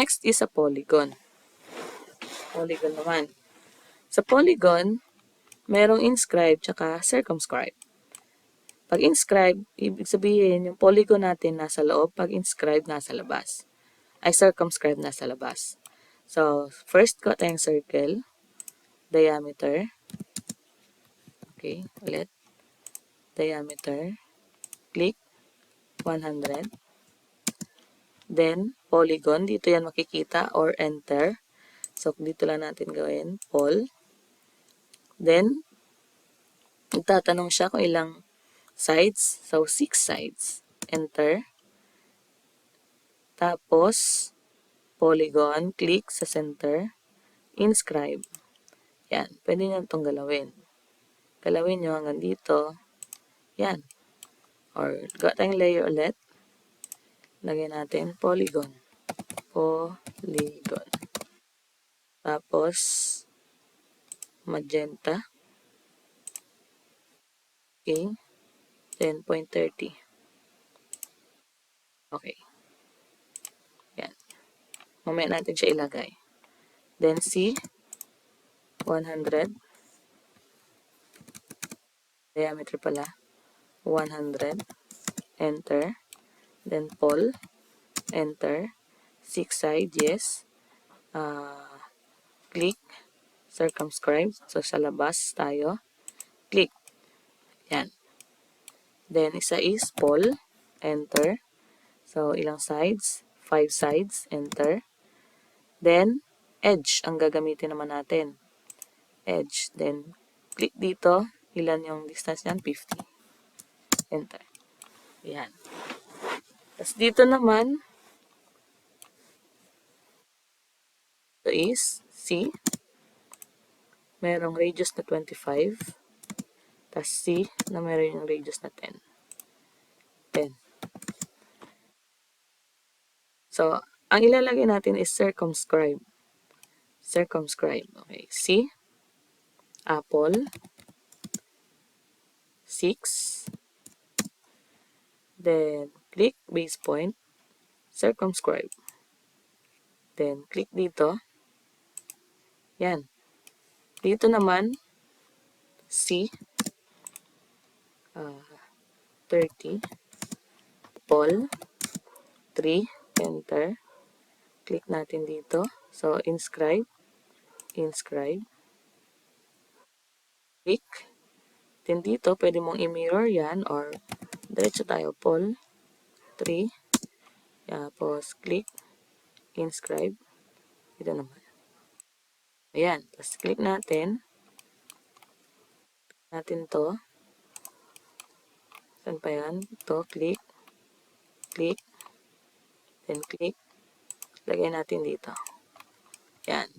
Next is a polygon. Polygon naman. Sa polygon, merong inscribe tsaka circumscribe. Pag inscribe, ibig sabihin yung polygon natin nasa loob, pag inscribe nasa labas. Ay circumscribe nasa labas. So, first ko tayong circle, diameter. Okay, ulit. Diameter. Click. 100. Then, polygon. Dito yan makikita or enter. So, dito lang natin gawin. Pol. Then, magtatanong siya kung ilang sides. So, 6 sides. Enter. Tapos, polygon. Click sa center. Inscribe. Yan. Pwede nyo itong galawin. Galawin nyo hanggang dito. Yan. Or, gawa tayong layer ulit. Lagyan natin polygon. Polygon. Tapos, magenta. Okay. 10.30. Okay. Yan. Mamaya natin siya ilagay. Then, C. 100. Diameter pala. 100. Enter. Then, pol. Enter. 6 side, yes. Click. Circumscribe. So, sa labas tayo. Click. Yan. Then, isa is pol. Enter. So, ilang sides? 5 sides. Enter. Then, edge ang gagamitin naman natin. Edge. Then, click dito. Ilan yung distance niyan? 50. Enter. Yan. Tapos dito naman, ito is C. Merong radius na 25. Tapos C na meron yung radius na 10. 10. So, ang ilalagay natin is circumscribe. Circumscribe. Okay. C. Apple. 6. Then, click base point. Circumscribe. Then, click dito. Yan. Dito naman, C. 30. Pol. 3. Enter. Click natin dito. So, inscribe. Inscribe. Click. Then dito, pwede mong i-mirror yan or diretso tayo. Pol. 3. Tapos, click. Inscribe. Dito naman. Ayan. Tapos, click natin. Natin to. Saan pa yan? Ito. Click. Click. Then, click. Lagay natin dito. Yan.